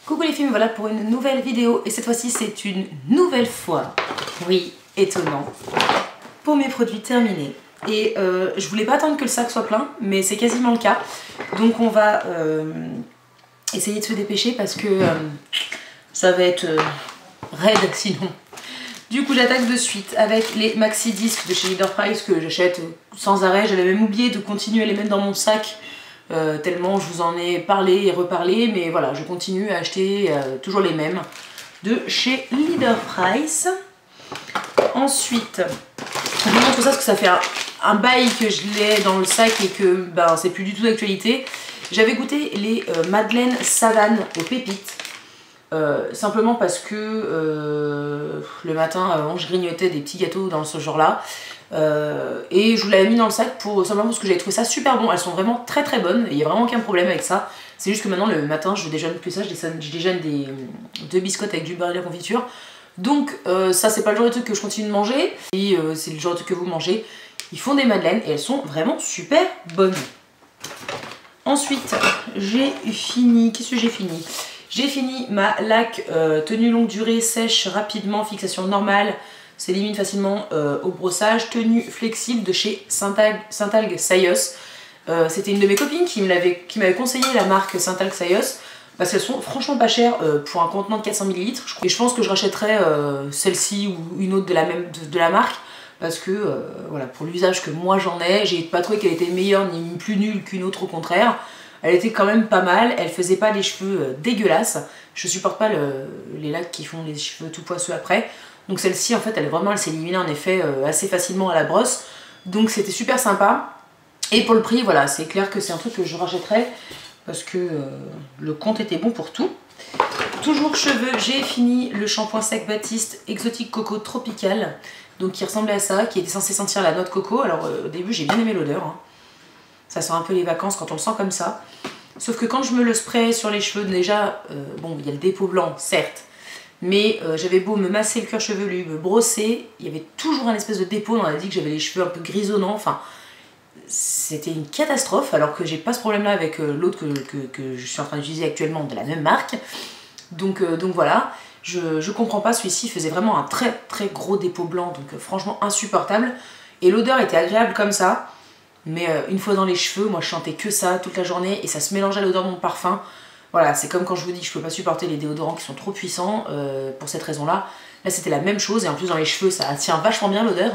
Coucou les filles, me voilà pour une nouvelle vidéo et cette fois-ci c'est une nouvelle fois, oui, étonnant, pour mes produits terminés. Et je voulais pas attendre que le sac soit plein, mais c'est quasiment le cas. Donc on va essayer de se dépêcher parce que ça va être raide sinon. Du coup j'attaque de suite avec les maxi disques de chez Leader Price que j'achète sans arrêt. J'avais même oublié de continuer à les mettre dans mon sac. Tellement je vous en ai parlé et reparlé, mais voilà, je continue à acheter toujours les mêmes de chez Leader Price. Ensuite, je vous montre ça parce que ça fait un bail que je l'ai dans le sac et que ben, c'est plus du tout d'actualité. J'avais goûté les Madeleine Savane aux pépites, simplement parce que le matin avant je grignotais des petits gâteaux dans ce genre là. Et je vous l'avais mis dans le sac pour simplement parce que j'avais trouvé ça super bon. Elles sont vraiment très très bonnes et il n'y a vraiment aucun problème avec ça. C'est juste que maintenant le matin je déjeune plus ça, je déjeune deux biscottes avec du beurre et de la confiture. Donc ça c'est pas le genre de truc que je continue de manger. Et c'est le genre de truc que vous mangez. Ils font des madeleines et elles sont vraiment super bonnes. Ensuite j'ai fini, qu'est-ce que j'ai fini? J'ai fini ma laque tenue longue durée, sèche rapidement, fixation normale. S'élimine facilement au brossage, tenue flexible de chez Saint-Algue Sayos. C'était une de mes copines qui m'avait conseillé la marque Saint-Algue Sayos parce qu'elles sont franchement pas chères pour un contenant de 400 ml. Et je pense que je rachèterais celle-ci ou une autre de la marque parce que voilà, pour l'usage que moi j'en ai, j'ai pas trouvé qu'elle était meilleure ni plus nulle qu'une autre, au contraire. Elle était quand même pas mal, elle faisait pas les cheveux dégueulasses. Je supporte pas les laques qui font les cheveux tout poisseux après. Donc celle-ci en fait elle s'éliminait en effet assez facilement à la brosse. Donc c'était super sympa. Et pour le prix voilà, c'est clair que c'est un truc que je rachèterais parce que le compte était bon pour tout. Toujours cheveux, j'ai fini le shampoing sec Baptiste Exotique Coco Tropical. Donc qui ressemblait à ça, qui était censé sentir la noix de coco. Alors au début j'ai bien aimé l'odeur. Hein. Ça sent un peu les vacances quand on le sent comme ça. Sauf que quand je me le spray sur les cheveux, déjà, bon il y a le dépôt blanc certes. Mais j'avais beau me masser le cuir chevelu, me brosser, il y avait toujours un espèce de dépôt. On a dit que j'avais les cheveux un peu grisonnants, enfin c'était une catastrophe, alors que j'ai pas ce problème là avec l'autre que je suis en train d'utiliser actuellement de la même marque. Donc voilà, je comprends pas, celui-ci faisait vraiment un très très gros dépôt blanc, donc franchement insupportable. Et l'odeur était agréable comme ça, mais une fois dans les cheveux, moi je sentais que ça toute la journée et ça se mélangeait à l'odeur de mon parfum. Voilà, c'est comme quand je vous dis que je peux pas supporter les déodorants qui sont trop puissants, pour cette raison-là. Là, c'était la même chose, et en plus dans les cheveux, ça tient vachement bien l'odeur.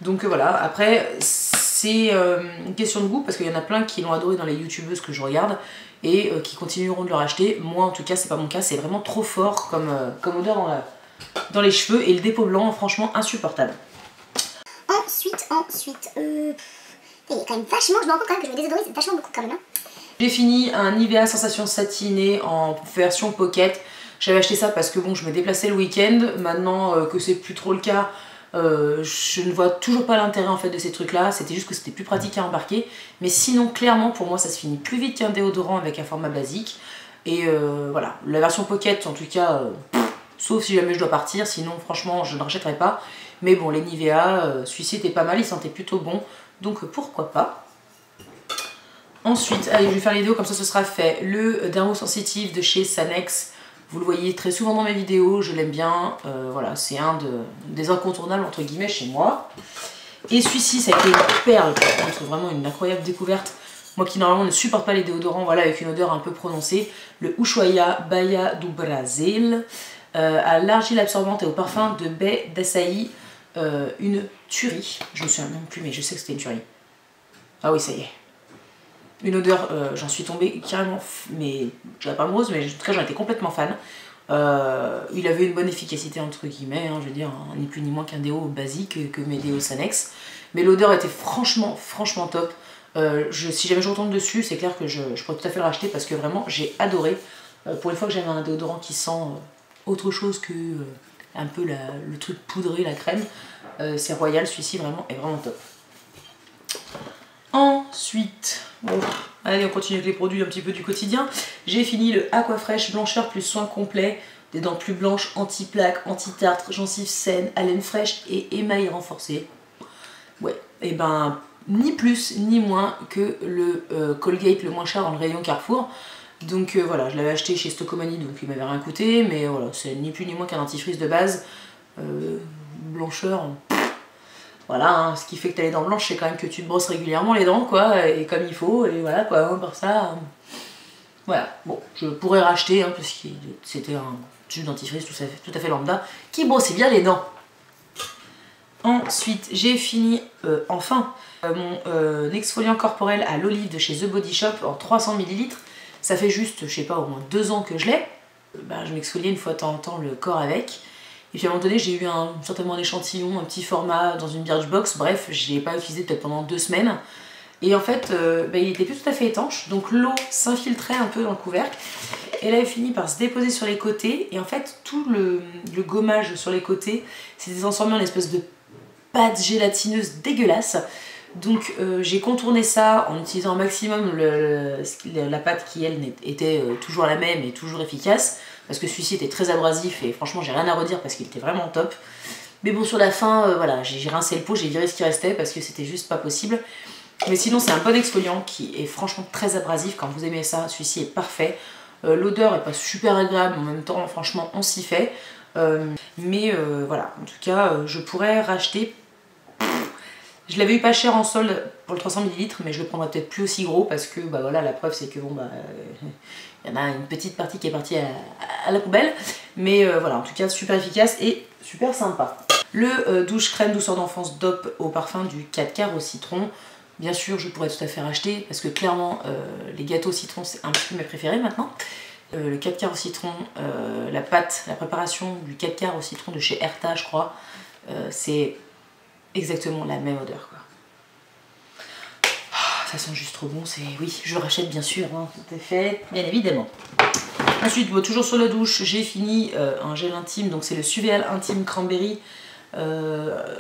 Donc voilà, après, c'est une question de goût, parce qu'il y en a plein qui l'ont adoré dans les youtubeuses que je regarde, et qui continueront de le racheter. Moi, en tout cas, c'est pas mon cas, c'est vraiment trop fort comme odeur dans les cheveux, et le dépôt blanc, franchement, insupportable. Ensuite, il y a quand même vachement, je me rends compte quand même que je me désodorise vachement beaucoup quand même. Hein. J'ai fini un Nivea Sensation Satinée en version pocket. J'avais acheté ça parce que bon, je me déplaçais le week-end. Maintenant que c'est plus trop le cas, je ne vois toujours pas l'intérêt en fait de ces trucs là. C'était juste que c'était plus pratique à embarquer. Mais sinon, clairement, pour moi, ça se finit plus vite qu'un déodorant avec un format basique. Et voilà, la version pocket, en tout cas, sauf si jamais je dois partir. Sinon, franchement, je ne rachèterai pas. Mais bon, les Nivea, celui-ci était pas mal, il sentait plutôt bon. Donc pourquoi pas. Ensuite, allez, je vais faire les vidéos comme ça ce sera fait. Le Dermosensitive de chez Sanex. Vous le voyez très souvent dans mes vidéos, je l'aime bien. Voilà, c'est un des incontournables entre guillemets chez moi. Et celui-ci, ça a été une perle, par contre, vraiment une incroyable découverte. Moi qui normalement ne supporte pas les déodorants, voilà, avec une odeur un peu prononcée. Le Ushuaia Baia do Brasil, à l'argile absorbante et au parfum de baie d'açaï. Une tuerie. Je me souviens même plus, mais je sais que c'était une tuerie. Ah oui, ça y est. Une odeur, j'en suis tombée carrément, mais je dirais pas amoureuse, mais en tout cas j'en étais complètement fan. Il avait une bonne efficacité entre guillemets, hein, je veux dire, hein, ni plus ni moins qu'un déo basique que mes déos Sanex. Mais l'odeur était franchement top. Si jamais je retombe dessus, c'est clair que je pourrais tout à fait le racheter parce que vraiment j'ai adoré. Pour une fois que j'avais un déodorant qui sent autre chose que un peu le truc poudré, la crème, c'est royal, celui-ci vraiment est vraiment top. Ensuite, bon, allez on continue avec les produits un petit peu du quotidien. J'ai fini le Aquafresh blancheur plus soin complet, des dents plus blanches, anti-plaques, anti-tartre, gencives saines, haleine fraîche et émail renforcé. Ouais, et ben ni plus ni moins que le Colgate le moins cher dans le rayon Carrefour. Donc voilà, je l'avais acheté chez Stocomanie, donc il m'avait rien coûté, mais voilà, c'est ni plus ni moins qu'un dentifrice de base. Blancheur, voilà, hein, ce qui fait que t'as les dents blanches, c'est quand même que tu te brosses régulièrement les dents, quoi, et comme il faut, et voilà, quoi, hein, par ça. Voilà, bon, je pourrais racheter, hein, parce que c'était un tube dentifrice tout à fait lambda, qui brossait bien les dents. Ensuite, j'ai fini, enfin, mon exfoliant corporel à l'olive de chez The Body Shop en 300 ml. Ça fait juste, je sais pas, au moins 2 ans que je l'ai. Je m'exfoliais une fois de temps en temps le corps avec. Et puis à un moment donné, j'ai eu certainement un échantillon, un petit format dans une Birchbox. Bref, je l'ai pas utilisé peut-être pendant 2 semaines. Et en fait, il était plus tout à fait étanche. Donc l'eau s'infiltrait un peu dans le couvercle. Et là, elle finit par se déposer sur les côtés. Et en fait, tout le gommage sur les côtés s'était transformé en une espèce de pâte gélatineuse dégueulasse. Donc j'ai contourné ça en utilisant au maximum la pâte qui elle était toujours la même et toujours efficace, parce que celui-ci était très abrasif et franchement j'ai rien à redire parce qu'il était vraiment top. Mais bon, sur la fin, voilà, j'ai rincé le pot, j'ai viré ce qui restait parce que c'était juste pas possible. Mais sinon c'est un bon exfoliant qui est franchement très abrasif. Quand vous aimez ça, celui-ci est parfait. L'odeur est pas super agréable, mais en même temps franchement on s'y fait. Voilà, en tout cas je pourrais racheter. Je l'avais eu pas cher en solde pour le 300 ml, mais je le prendrai peut-être plus aussi gros parce que voilà, la preuve c'est que bon y en a une petite partie qui est partie à la poubelle. Mais voilà, en tout cas super efficace et super sympa. Le douche crème douceur d'enfance DOP au parfum du 4 quarts au citron. Bien sûr, je pourrais tout à fait racheter parce que clairement les gâteaux au citron c'est un petit peu mes préférés maintenant. Le 4 quarts au citron, la pâte, la préparation du 4 quarts au citron de chez Erta, je crois, c'est exactement la même odeur, quoi. Oh, ça sent juste trop bon, oui, je rachète bien sûr, hein, tout à fait, bien évidemment. Ensuite, toujours sur la douche, j'ai fini un gel intime, donc c'est le Suvéal Intime Cranberry,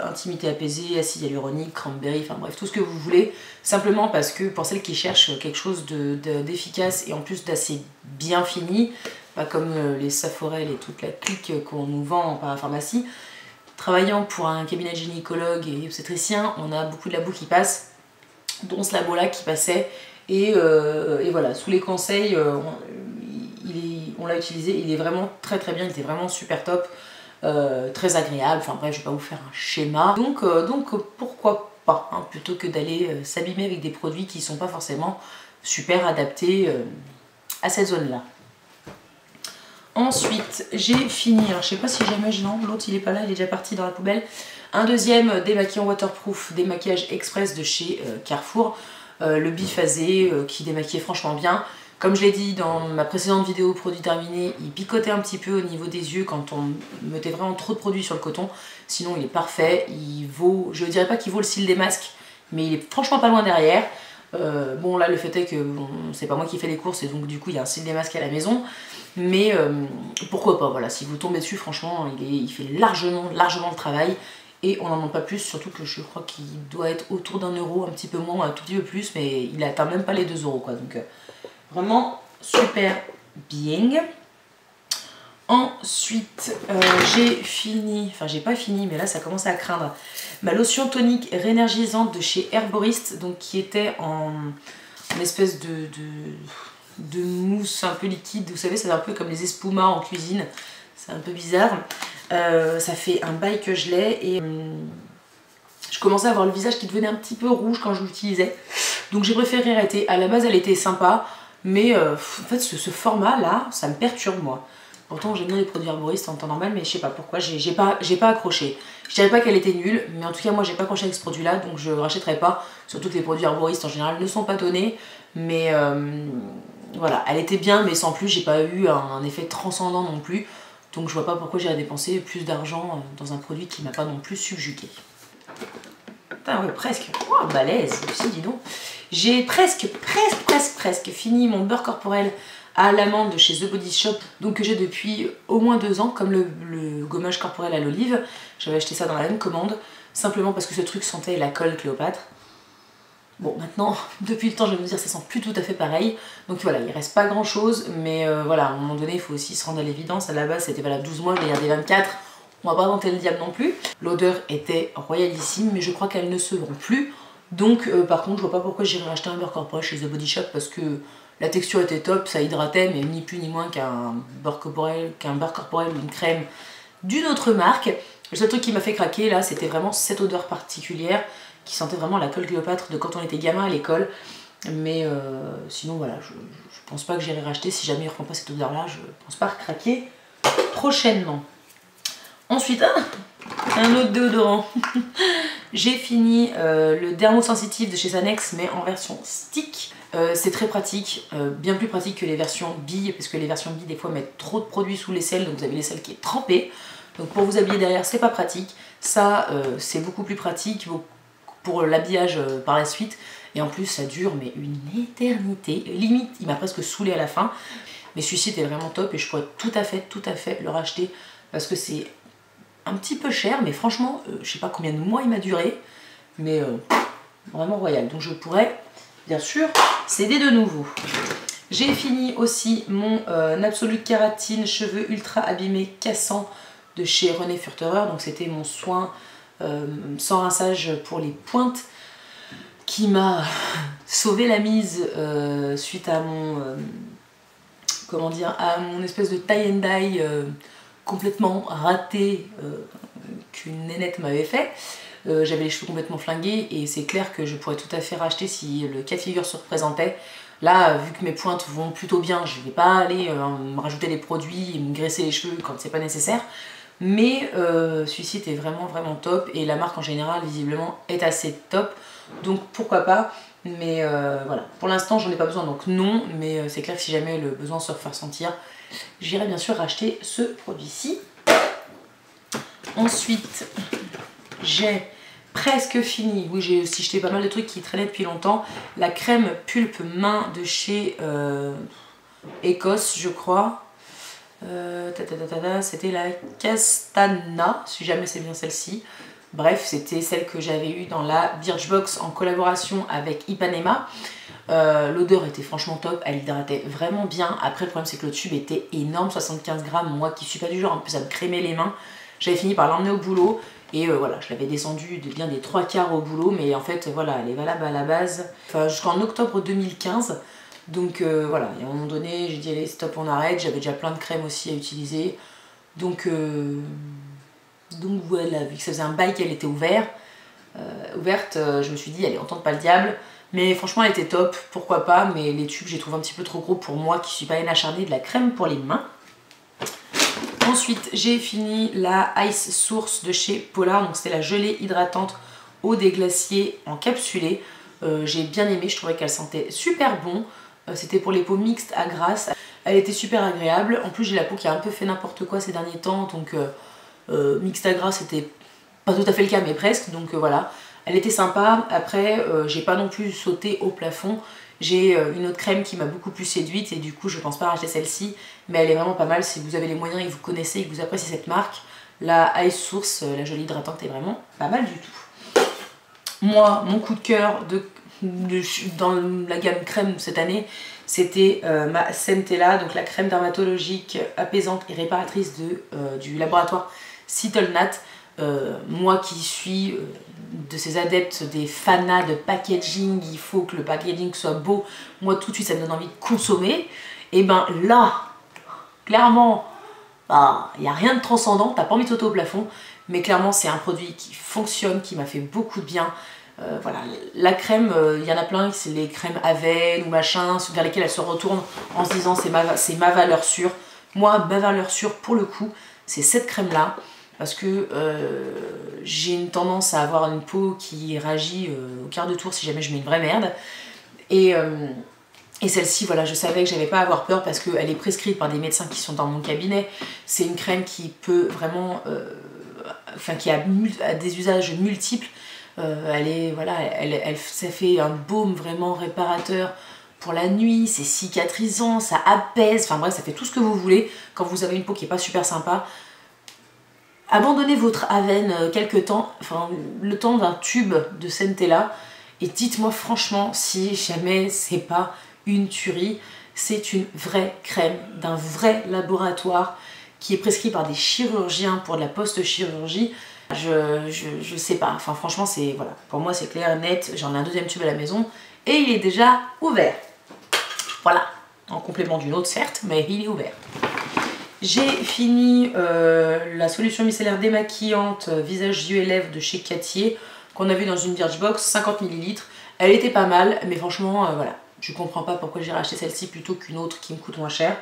intimité apaisée, acide hyaluronique, cranberry, enfin bref, tout ce que vous voulez, simplement parce que pour celles qui cherchent quelque chose d'efficace et en plus d'assez bien fini, pas comme les Saforel et toute la clique qu'on nous vend en parapharmacie. Travaillant pour un cabinet de gynécologue et obstétricien, on a beaucoup de labos qui passent, dont ce labo-là qui passait. Et voilà, sous les conseils, on l'a utilisé, il est vraiment très très bien, il était vraiment super top, très agréable. Enfin bref, je vais pas vous faire un schéma. Donc pourquoi pas, hein, plutôt que d'aller s'abîmer avec des produits qui sont pas forcément super adaptés à cette zone-là. Ensuite, j'ai fini, alors je sais pas si jamais non, l'autre il est pas là, il est déjà parti dans la poubelle. Un deuxième démaquillant waterproof, démaquillage express de chez Carrefour, le biphasé qui démaquillait franchement bien. Comme je l'ai dit dans ma précédente vidéo produit terminé, il picotait un petit peu au niveau des yeux quand on mettait vraiment trop de produits sur le coton. Sinon il est parfait, il vaut, je ne dirais pas qu'il vaut le style des masques, mais il est franchement pas loin derrière. Bon là le fait est que bon, c'est pas moi qui fais les courses et donc du coup il y a un style des masques à la maison. Mais pourquoi pas, voilà, si vous tombez dessus, franchement, il fait largement le travail. Et on n'en demande pas plus, surtout que je crois qu'il doit être autour d'1 €, un petit peu moins, un tout petit peu plus, mais il atteint même pas les 2 € quoi. Donc vraiment super bien. Ensuite, j'ai fini, enfin j'ai pas fini, mais là ça commence à craindre, ma lotion tonique réénergisante de chez Herborist, donc qui était en espèce de mousse un peu liquide, vous savez, c'est un peu comme les espumas en cuisine, c'est un peu bizarre. Ça fait un bail que je l'ai et je commençais à avoir le visage qui devenait un petit peu rouge quand je l'utilisais, donc j'ai préféré arrêter. À la base elle était sympa, mais en fait ce format là ça me perturbe moi. Pourtant j'aime bien les produits Herborist en temps normal, mais je sais pas pourquoi j'ai pas accroché. Je dirais pas qu'elle était nulle, mais en tout cas moi j'ai pas accroché avec ce produit là, donc je rachèterai pas, surtout que les produits Herborist en général ne sont pas donnés, mais voilà, elle était bien, mais sans plus, j'ai pas eu un effet transcendant non plus. Donc je vois pas pourquoi j'irais dépenser plus d'argent dans un produit qui m'a pas non plus subjugué. Putain, ouais, presque. Oh, balèze, aussi, dis donc. J'ai presque fini mon beurre corporel à l'amande de chez The Body Shop, donc que j'ai depuis au moins 2 ans, comme le gommage corporel à l'olive. J'avais acheté ça dans la même commande, simplement parce que ce truc sentait la colle Cléopâtre. Bon, maintenant, depuis le temps, je vais vous dire, ça sent plus tout à fait pareil. Donc voilà, il reste pas grand chose, mais voilà, à un moment donné, il faut aussi se rendre à l'évidence. À la base, c'était valable 12 mois, je vais dire des 24. On va pas vanter le diable non plus. L'odeur était royalissime, mais je crois qu'elles ne se vend plus. Donc par contre, je vois pas pourquoi j'irais acheter un beurre corporel chez The Body Shop, parce que La texture était top, ça hydratait, mais ni plus ni moins qu'un beurre corporel ou une crème d'une autre marque. Le seul truc qui m'a fait craquer là, c'était vraiment cette odeur particulière qui sentait vraiment la colle Cléopâtre de quand on était gamin à l'école. Mais sinon voilà, je pense pas que j'irai racheter. Si jamais il ne reprend pas cette odeur là, je pense pas craquer prochainement. Ensuite, un autre déodorant. J'ai fini le dermosensitive de chez Sanex, mais en version stick. C'est très pratique, bien plus pratique que les versions billes, parce que les versions billes des fois mettent trop de produits sous l'aisselle, donc vous avez l'aisselle qui est trempée. Donc pour vous habiller derrière, c'est pas pratique. Ça, c'est beaucoup plus pratique pour l'habillage par la suite. Et en plus, ça dure mais une éternité. Limite, il m'a presque saoulé à la fin. Mais celui-ci était vraiment top et je pourrais tout à fait le racheter parce que c'est un petit peu cher, mais franchement, je sais pas combien de mois il m'a duré, mais vraiment royal. Donc je pourrais, bien sûr, céder de nouveau. J'ai fini aussi mon Absolute Kératine cheveux ultra abîmés cassants de chez René Furterer. Donc c'était mon soin sans rinçage pour les pointes qui m'a sauvé la mise suite à mon comment dire, à mon espèce de tie and dye complètement raté qu'une nénette m'avait fait. J'avais les cheveux complètement flingués et c'est clair que je pourrais tout à fait racheter si le cas de figure se représentait. Là, vu que mes pointes vont plutôt bien, je vais pas aller me rajouter des produits et me graisser les cheveux quand c'est pas nécessaire. Mais celui-ci était vraiment top et la marque en général visiblement est assez top. Donc pourquoi pas, mais voilà. Pour l'instant j'en ai pas besoin donc non, mais c'est clair que si jamais le besoin se fait ressentir, j'irai bien sûr racheter ce produit-ci. Ensuite, j'ai presque fini, oui j'ai aussi jeté pas mal de trucs qui traînaient depuis longtemps, la crème pulpe main de chez Écosse je crois. C'était la Castana, si jamais c'est bien celle-ci. Bref, c'était celle que j'avais eue dans la Birchbox en collaboration avec Ipanema. L'odeur était franchement top, elle hydratait vraiment bien. Après le problème c'est que le tube était énorme, 75 grammes. Moi qui suis pas du genre en plus à me crémer les mains, j'avais fini par l'emmener au boulot. Et voilà, je l'avais descendu de bien des 3/4 au boulot. Mais en fait voilà, elle est valable à la base jusqu'en octobre 2015. Donc voilà, et à un moment donné j'ai dit allez stop on arrête, j'avais déjà plein de crèmes aussi à utiliser. Donc voilà, vu que ça faisait un bail qu'elle était ouverte, je me suis dit allez on tente pas le diable. Mais franchement elle était top, pourquoi pas, mais les tubes j'ai trouvé un petit peu trop gros pour moi qui suis pas une acharnée de la crème pour les mains. Ensuite j'ai fini la Ice Source de chez Polar, donc c'était la gelée hydratante eau des glaciers en capsulé. J'ai bien aimé, je trouvais qu'elle sentait super bon. C'était pour les peaux mixtes à grasse. Elle était super agréable. En plus j'ai la peau qui a un peu fait n'importe quoi ces derniers temps. Donc mixte à grasse c'était pas tout à fait le cas mais presque. Donc voilà. Elle était sympa. Après j'ai pas non plus sauté au plafond. J'ai une autre crème qui m'a beaucoup plus séduite. Et du coup je pense pas racheter celle-ci. Mais elle est vraiment pas mal. Si vous avez les moyens et que vous connaissez et que vous appréciez cette marque. La Ice Source, la gelée hydratante est vraiment pas mal du tout. Moi mon coup de cœur dans la gamme crème cette année, c'était ma Centella, donc la crème dermatologique apaisante et réparatrice du laboratoire Cytolnat. Moi qui suis de ces adeptes des fanas de packaging, il faut que le packaging soit beau, moi tout de suite ça me donne envie de consommer. Et ben là, clairement, il n'y a rien de transcendant, t'as pas envie de sauter au plafond, mais clairement c'est un produit qui fonctionne, qui m'a fait beaucoup de bien. Voilà, la crème, il y en a plein, c'est les crèmes Aven ou machin, vers lesquelles elle se retourne en se disant c'est ma valeur sûre. Moi, ma valeur sûre pour le coup, c'est cette crème là, parce que j'ai une tendance à avoir une peau qui réagit au quart de tour si jamais je mets une vraie merde. Et celle-ci, voilà, je savais que j'avais pas à avoir peur parce qu'elle est prescrite par des médecins qui sont dans mon cabinet. C'est une crème qui peut vraiment, qui a des usages multiples. Ça fait un baume vraiment réparateur pour la nuit, c'est cicatrisant, ça apaise, enfin bref, ça fait tout ce que vous voulez quand vous avez une peau qui est pas super sympa. Abandonnez votre Aven quelques temps, enfin le temps d'un tube de Centella, et dites-moi franchement si jamais c'est pas une tuerie. C'est une vraie crème d'un vrai laboratoire qui est prescrit par des chirurgiens pour de la post-chirurgie. Je sais pas, enfin franchement c'est, voilà, pour moi c'est clair, net, j'en ai un deuxième tube à la maison et il est déjà ouvert. Voilà, en complément d'une autre certes, mais il est ouvert. J'ai fini la solution micellaire démaquillante visage, yeux et lèvres de chez Cattier qu'on a vu dans une Birchbox, 50 ml. Elle était pas mal, mais franchement, voilà, je comprends pas pourquoi j'ai racheté celle-ci plutôt qu'une autre qui me coûte moins cher.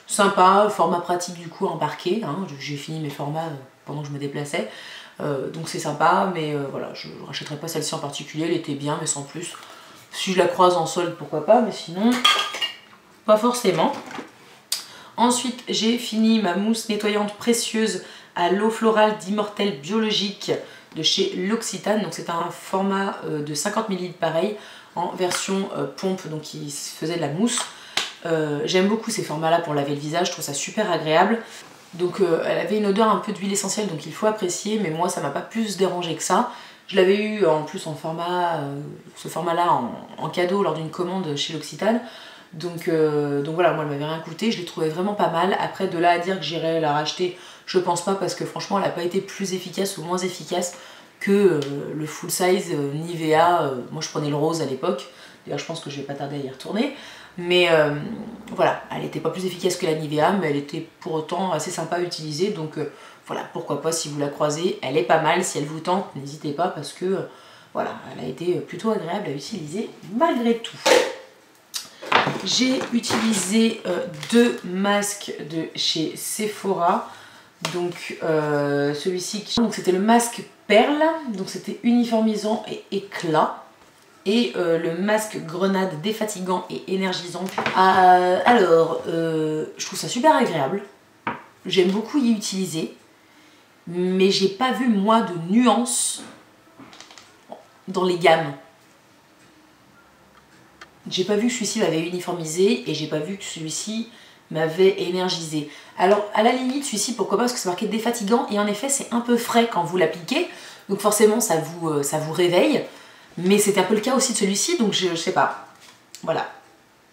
Sympa, format pratique du coup embarqué, hein. J'ai fini mes formats pendant que je me déplaçais, donc c'est sympa, mais voilà, je ne rachèterai pas celle-ci en particulier, elle était bien, mais sans plus. Si je la croise en solde, pourquoi pas, mais sinon, pas forcément. Ensuite, j'ai fini ma mousse nettoyante précieuse à l'eau florale d'Immortel Biologique de chez L'Occitane. Donc c'est un format de 50 ml pareil, en version pompe, donc qui faisait de la mousse. J'aime beaucoup ces formats-là pour laver le visage, je trouve ça super agréable. Donc elle avait une odeur un peu d'huile essentielle, donc il faut apprécier, mais moi ça m'a pas plus dérangé que ça. Je l'avais eu en plus en format, ce format-là en cadeau lors d'une commande chez L'Occitane. Donc voilà, moi elle m'avait rien coûté, je l'ai trouvé vraiment pas mal. Après de là à dire que j'irai la racheter, je pense pas, parce que franchement elle n'a pas été plus efficace ou moins efficace que le full size Nivea. Moi je prenais le rose à l'époque, d'ailleurs je pense que je vais pas tarder à y retourner. Mais voilà, elle n'était pas plus efficace que la Nivea, mais elle était pour autant assez sympa à utiliser. Donc voilà, pourquoi pas, si vous la croisez, elle est pas mal. Si elle vous tente, n'hésitez pas, parce que voilà, elle a été plutôt agréable à utiliser malgré tout. J'ai utilisé deux masques de chez Sephora. Donc celui-ci, c'était le masque perle, donc c'était uniformisant et éclat. Et le masque grenade défatigant et énergisant. Je trouve ça super agréable. J'aime beaucoup y utiliser. Mais j'ai pas vu moi de nuances dans les gammes. J'ai pas vu que celui-ci m'avait uniformisé et j'ai pas vu que celui-ci m'avait énergisé. Alors à la limite celui-ci, pourquoi pas, parce que c'est marqué défatigant et en effet c'est un peu frais quand vous l'appliquez, donc forcément ça vous réveille, mais c'était un peu le cas aussi de celui-ci, donc je sais pas, voilà.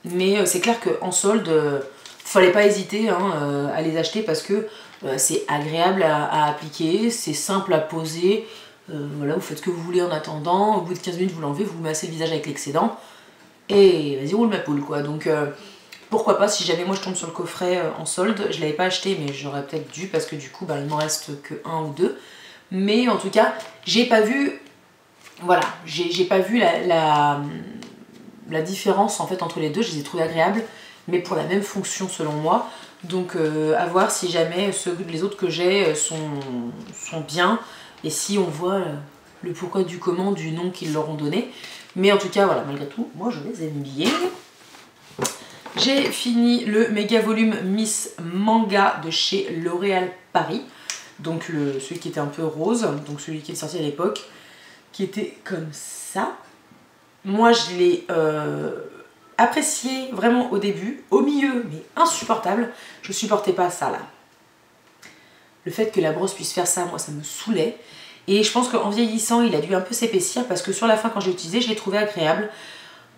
Mais c'est clair qu'en solde, fallait pas hésiter hein, à les acheter, parce que c'est agréable à appliquer, c'est simple à poser, voilà, vous faites ce que vous voulez en attendant, au bout de 15 minutes vous l'enlevez, vous massez le visage avec l'excédent, et vas-y roule ma poule quoi. Donc pourquoi pas, si jamais moi je tombe sur le coffret en solde, je l'avais pas acheté mais j'aurais peut-être dû, parce que du coup bah, il m'en reste que un ou deux. Mais en tout cas j'ai pas vu, voilà, j'ai pas vu la différence en fait entre les deux, je les ai trouvés agréables mais pour la même fonction selon moi. Donc à voir si jamais les autres que j'ai sont bien, et si on voit le pourquoi du comment du nom qu'ils leur ont donné. Mais en tout cas voilà, malgré tout, moi je les aime bien. J'ai fini le méga volume Miss Manga de chez L'Oréal Paris. Donc celui qui était un peu rose, donc celui qui est sorti à l'époque, qui était comme ça. Moi je l'ai apprécié vraiment au début, au milieu, mais insupportable. Je supportais pas ça là. Le fait que la brosse puisse faire ça, moi ça me saoulait. Et je pense qu'en vieillissant, il a dû un peu s'épaissir, parce que sur la fin, quand j'ai utilisé, je l'ai trouvé agréable.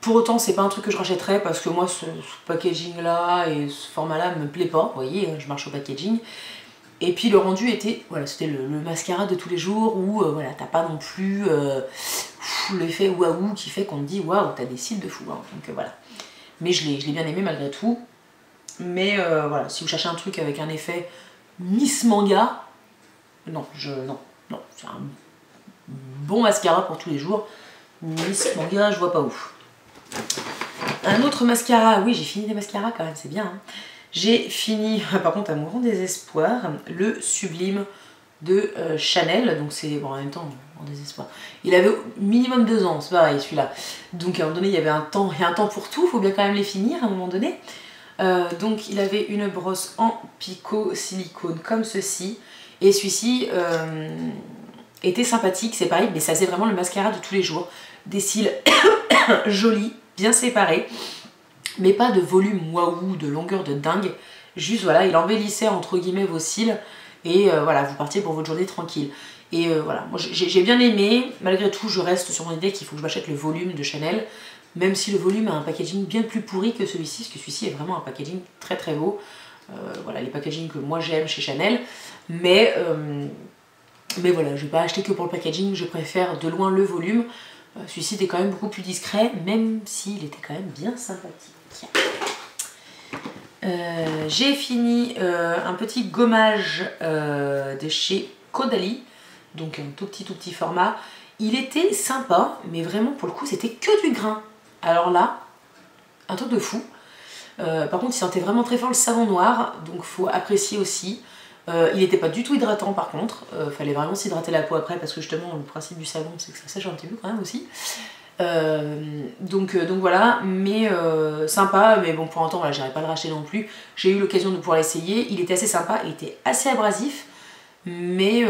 Pour autant, c'est pas un truc que je rachèterais, parce que moi, ce packaging là et ce format là me plaît pas. Vous voyez, je marche au packaging. Et puis le rendu était, voilà, c'était le mascara de tous les jours, où voilà, t'as pas non plus l'effet waouh qui fait qu'on te dit waouh, t'as des cils de fou. Hein. Donc voilà. Mais je l'ai bien aimé malgré tout. Mais voilà, si vous cherchez un truc avec un effet Miss Manga, non, non, c'est un bon mascara pour tous les jours. Miss Manga, je vois pas où. Un autre mascara, oui j'ai fini des mascaras quand même, c'est bien. Hein. J'ai fini, par contre à mon grand désespoir, le Sublime de Chanel. Donc c'est, bon en même temps, en désespoir. Il avait minimum 2 ans, c'est pareil celui-là. Donc à un moment donné il y avait un temps pour tout, il faut bien quand même les finir à un moment donné. Donc il avait une brosse en picot silicone comme ceci. Et celui-ci était sympathique, c'est pareil, mais ça faisait vraiment le mascara de tous les jours. Des cils jolis, bien séparés, mais pas de volume waouh, de longueur de dingue. Juste voilà, il embellissait entre guillemets vos cils, et voilà, vous partiez pour votre journée tranquille. Et voilà, moi j'ai bien aimé. Malgré tout, je reste sur mon idée qu'il faut que je m'achète le volume de Chanel, même si le volume a un packaging bien plus pourri que celui-ci, parce que celui-ci est vraiment un packaging très très beau. Voilà, les packagings que moi j'aime chez Chanel, mais voilà, je vais pas acheter que pour le packaging, je préfère de loin le volume. Celui-ci était quand même beaucoup plus discret, même s'il était quand même bien sympathique. J'ai fini un petit gommage de chez Caudalie, donc un tout petit format. Il était sympa, mais vraiment pour le coup c'était que du grain. Alors là, un truc de fou. Par contre il sentait vraiment très fort le savon noir, donc faut apprécier aussi. Il n'était pas du tout hydratant par contre, fallait vraiment s'hydrater la peau après parce que justement le principe du savon c'est que ça sèche un petit peu quand même aussi. Donc voilà, mais sympa, mais bon pour un temps voilà, j'irai pas le racheter non plus. J'ai eu l'occasion de pouvoir l'essayer, il était assez sympa, il était assez abrasif, mais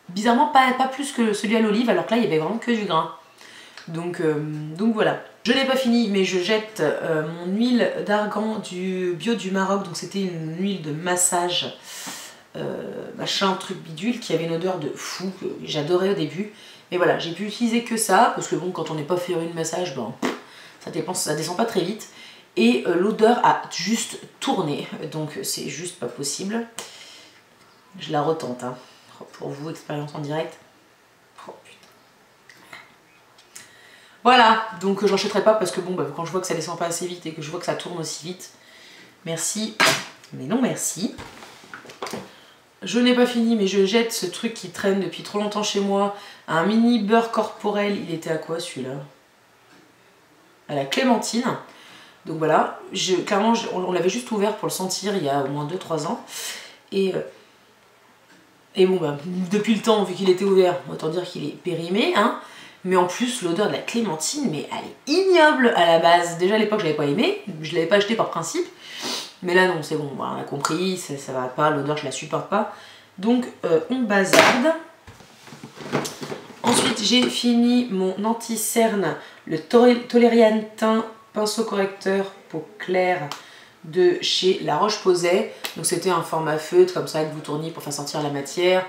bizarrement pas plus que celui à l'olive, alors que là il y avait vraiment que du grain. Donc voilà. Je n'ai pas fini, mais je jette mon huile d'argan du bio du Maroc, donc c'était une huile de massage machin truc bidule qui avait une odeur de fou que j'adorais au début. Mais voilà, j'ai pu utiliser que ça, parce que bon, quand on n'est pas féru de massage, ben, ça descend pas très vite. Et l'odeur a juste tourné, donc c'est juste pas possible. Je la retente, hein. Pour vous, expérience en direct. Oh, putain. Voilà, donc j'en jetterai pas parce que bon, bah, quand je vois que ça descend pas assez vite et que je vois que ça tourne aussi vite, merci, mais non merci. Je n'ai pas fini, mais je jette ce truc qui traîne depuis trop longtemps chez moi. Un mini beurre corporel. Il était à quoi celui-là? À la clémentine. Donc voilà, clairement, on l'avait juste ouvert pour le sentir il y a au moins 2-3 ans. Et bon, bah, depuis le temps, vu qu'il était ouvert, autant dire qu'il est périmé. Hein. Mais en plus, l'odeur de la clémentine, mais elle est ignoble à la base. Déjà à l'époque, je l'avais pas aimé. Je l'avais pas acheté par principe. Mais là non, c'est bon, on a compris, ça va pas, l'odeur je la supporte pas. Donc on bazarde. Ensuite j'ai fini mon anti-cerne, le Toleriane teint pinceau correcteur peau claire de chez La Roche-Posay. Donc c'était un format feutre comme ça que vous tourniez pour faire sortir la matière.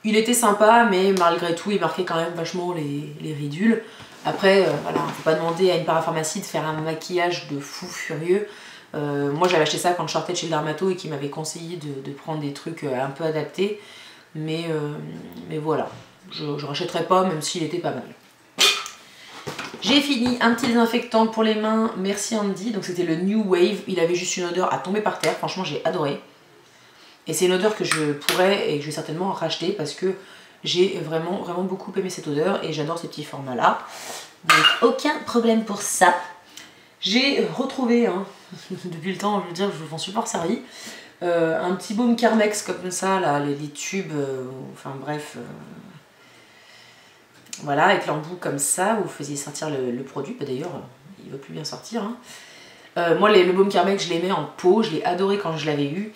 Il était sympa, mais malgré tout il marquait quand même vachement les ridules. Après, voilà, faut pas demander à une parapharmacie de faire un maquillage de fou furieux. Moi j'avais acheté ça quand je sortais de chez le dermato et qui m'avait conseillé de prendre des trucs un peu adaptés, mais voilà, je rachèterai pas même s'il était pas mal. J'ai fini un petit désinfectant pour les mains, merci Andy, donc c'était le New Wave, il avait juste une odeur à tomber par terre, franchement j'ai adoré. Et c'est une odeur que je pourrais et que je vais certainement racheter parce que j'ai vraiment beaucoup aimé cette odeur et j'adore ces petits formats là. Donc aucun problème pour ça. J'ai retrouvé, hein, depuis le temps, je veux dire, je m'en suis pas servi, un petit baume Carmex comme ça, là, les tubes, enfin bref, voilà, avec l'embout comme ça, vous faisiez sortir le produit, d'ailleurs, il va plus bien sortir. Hein. Moi, le baume Carmex, je l'aimais en pot, je l'ai adoré quand je l'avais eu,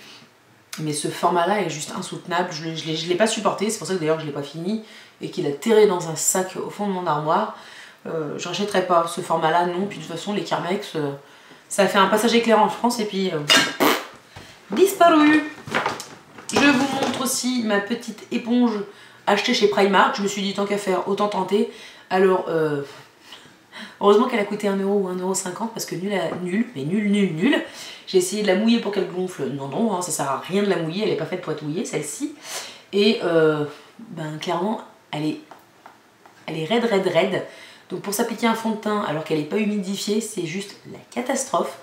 mais ce format-là est juste insoutenable, je l'ai pas supporté, c'est pour ça que d'ailleurs je l'ai pas fini, et qu'il a terré dans un sac au fond de mon armoire. Je rachèterai pas ce format là, non, puis de toute façon les Carmex ça a fait un passage éclair en France et puis disparu. Je vous montre aussi ma petite éponge achetée chez Primark, je me suis dit tant qu'à faire autant tenter. Alors heureusement qu'elle a coûté 1€ ou 1,50€ parce que nul. J'ai essayé de la mouiller pour qu'elle gonfle, non, hein, ça sert à rien de la mouiller, elle est pas faite pour être mouillée celle-ci. Et ben clairement elle est raide. Donc pour s'appliquer un fond de teint alors qu'elle n'est pas humidifiée, c'est juste la catastrophe.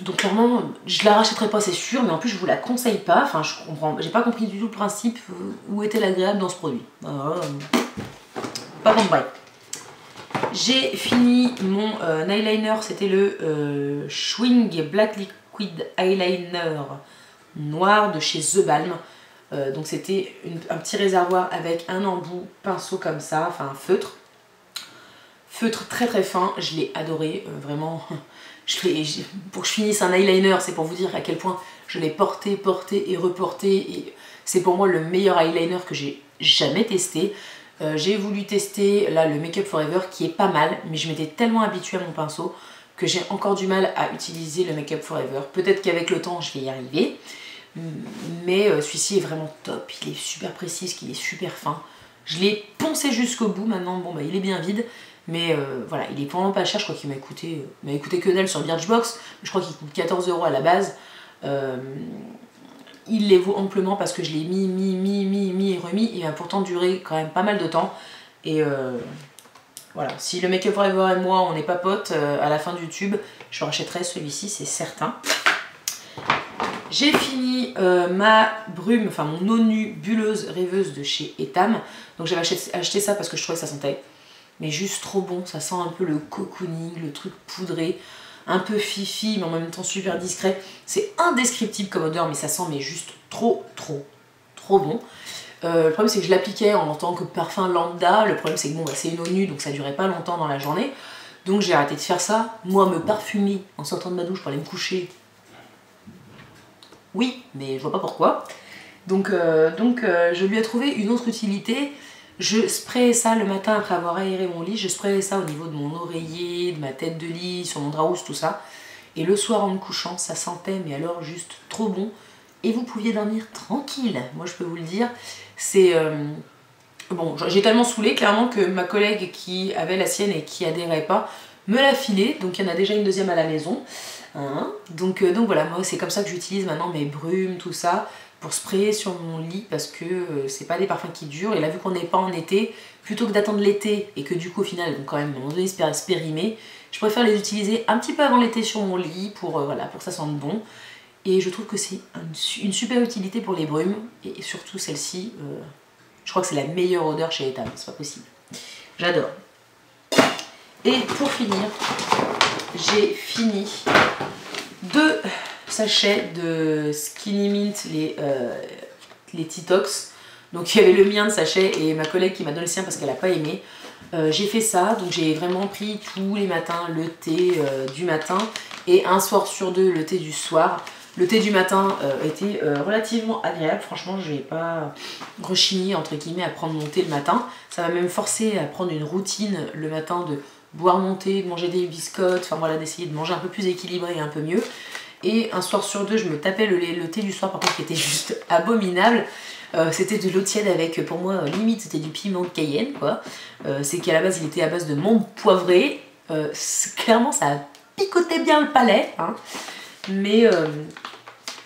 Donc clairement, je la rachèterai pas, c'est sûr, mais en plus je vous la conseille pas. Enfin, je comprends, j'ai pas compris du tout le principe où était l'agréable dans ce produit. Pas bon, bref. J'ai fini mon eyeliner, c'était le Schwing Black Liquid Eyeliner noir de chez The Balm. Donc c'était un petit réservoir avec un embout pinceau comme ça, enfin feutre très fin, je l'ai adoré, vraiment. Pour que je finisse un eyeliner, c'est pour vous dire à quel point je l'ai porté et reporté, et c'est pour moi le meilleur eyeliner que j'ai jamais testé. J'ai voulu tester là le Make Up For Ever qui est pas mal, mais je m'étais tellement habituée à mon pinceau que j'ai encore du mal à utiliser le Make Up For Ever. Peut-être qu'avec le temps je vais y arriver. Mais celui-ci est vraiment top, il est super précis, il est super fin. Je l'ai poncé jusqu'au bout, maintenant bon bah il est bien vide, mais voilà, il est vraiment pas cher, je crois qu'il m'a coûté que dalle sur Birchbox, je crois qu'il coûte 14€ à la base. Il les vaut amplement parce que je l'ai mis et remis, il a pourtant duré quand même pas mal de temps. Et voilà, si le Make Up For Ever et moi on n'est pas potes à la fin du tube, je rachèterai celui-ci, c'est certain. J'ai fini ma brume, enfin mon eau nue bulleuse rêveuse de chez Etam. Donc j'avais acheté ça parce que je trouvais que ça sentait mais juste trop bon. Ça sent un peu le cocooning, le truc poudré, un peu fifi mais en même temps super discret. C'est indescriptible comme odeur mais ça sent mais juste trop bon. Le problème c'est que je l'appliquais en tant que parfum lambda. Le problème c'est que bon, bah, c'est une eau nue donc ça durait pas longtemps dans la journée. Donc j'ai arrêté de faire ça. Moi me parfumer en sortant de ma douche pour aller me coucher. Oui, mais je vois pas pourquoi. Donc je lui ai trouvé une autre utilité. Je sprayais ça le matin après avoir aéré mon lit. Je sprayais ça au niveau de mon oreiller, de ma tête de lit, sur mon drap rouge, tout ça. Et le soir en me couchant, ça sentait, mais alors juste trop bon. Et vous pouviez dormir tranquille. Moi, je peux vous le dire. C'est... Bon, j'ai tellement saoulé, clairement, que ma collègue qui avait la sienne et qui adhérait pas, me l'a filé. Donc, il y en a déjà une deuxième à la maison. Hein, donc voilà, moi c'est comme ça que j'utilise maintenant mes brumes, tout ça, pour sprayer sur mon lit parce que c'est pas des parfums qui durent. Et là, vu qu'on n'est pas en été, plutôt que d'attendre l'été et que du coup au final, donc quand même, à un moment donné, se périmer, je préfère les utiliser un petit peu avant l'été sur mon lit pour, voilà, pour que ça sente bon. Et je trouve que c'est une super utilité pour les brumes et surtout celle-ci, je crois que c'est la meilleure odeur chez Etam, c'est pas possible. J'adore. Et pour finir, j'ai fini 2 sachets de Skinny Mint, les Titox. Donc il y avait le mien de sachet et ma collègue qui m'a donné le sien parce qu'elle n'a pas aimé. J'ai fait ça, donc j'ai vraiment pris tous les matins le thé du matin et un soir sur 2 le thé du soir. Le thé du matin était relativement agréable, franchement je n'ai pas rechigné entre guillemets à prendre mon thé le matin. Ça m'a même forcé à prendre une routine le matin de boire mon thé, de manger des biscottes, enfin voilà, d'essayer de manger un peu plus équilibré et un peu mieux. Et un soir sur 2, je me tapais le thé du soir par contre qui était juste abominable. C'était de l'eau tiède avec, pour moi, limite c'était du piment de Cayenne quoi. C'est qu'à la base il était à base de menthe poivrée. Clairement ça picotait bien le palais. Hein. Mais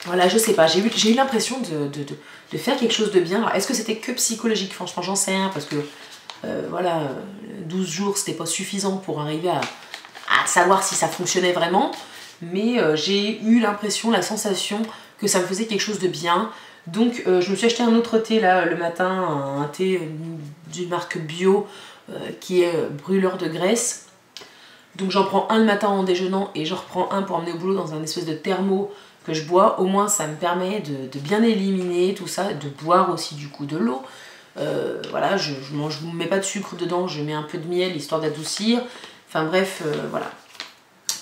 voilà, je sais pas, j'ai eu l'impression de faire quelque chose de bien. Est-ce que c'était que psychologique? Franchement j'en sais rien parce que voilà, 12 jours c'était pas suffisant pour arriver à savoir si ça fonctionnait vraiment. Mais j'ai eu l'impression, la sensation que ça me faisait quelque chose de bien. Donc je me suis acheté un autre thé là le matin, un thé d'une marque bio qui est brûleur de graisse. Donc j'en prends un le matin en déjeunant et j'en reprends un pour emmener au boulot dans un espèce de thermo que je bois. Au moins ça me permet de bien éliminer tout ça, de boire aussi du coup de l'eau. Voilà, je ne mets pas de sucre dedans, je mets un peu de miel histoire d'adoucir. Enfin bref, voilà.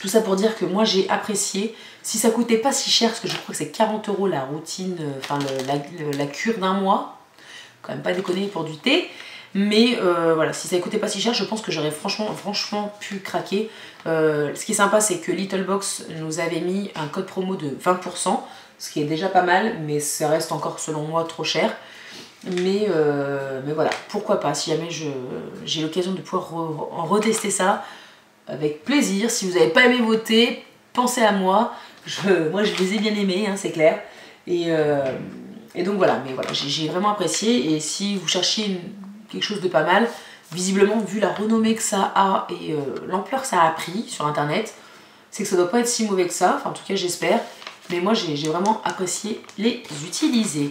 Tout ça pour dire que moi j'ai apprécié. Si ça coûtait pas si cher, parce que je crois que c'est 40 € la routine, enfin la cure d'un mois, quand même pas déconner pour du thé. Mais voilà, si ça coûtait pas si cher, je pense que j'aurais franchement pu craquer. Ce qui est sympa, c'est que Littlebox nous avait mis un code promo de 20%, ce qui est déjà pas mal, mais ça reste encore selon moi trop cher. Mais voilà, pourquoi pas, si jamais j'ai l'occasion de pouvoir en retester ça, avec plaisir. Si vous n'avez pas aimé vos thés, pensez à moi. Moi je les ai bien aimés, hein, c'est clair. Et donc voilà, mais voilà, j'ai vraiment apprécié. Et si vous cherchiez quelque chose de pas mal, visiblement vu la renommée que ça a et l'ampleur que ça a pris sur internet, c'est que ça doit pas être si mauvais que ça, enfin en tout cas j'espère. Mais moi j'ai vraiment apprécié les utiliser.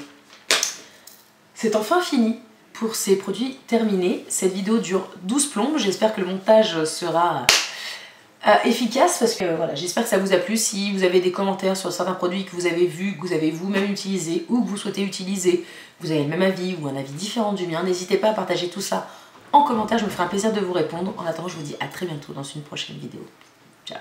C'est enfin fini pour ces produits terminés. Cette vidéo dure 12 plombes, j'espère que le montage sera efficace parce que voilà, j'espère que ça vous a plu. Si vous avez des commentaires sur certains produits que vous avez vus, que vous avez vous-même utilisés ou que vous souhaitez utiliser, vous avez le même avis ou un avis différent du mien, n'hésitez pas à partager tout ça en commentaire, je me ferai un plaisir de vous répondre. En attendant, je vous dis à très bientôt dans une prochaine vidéo. Ciao.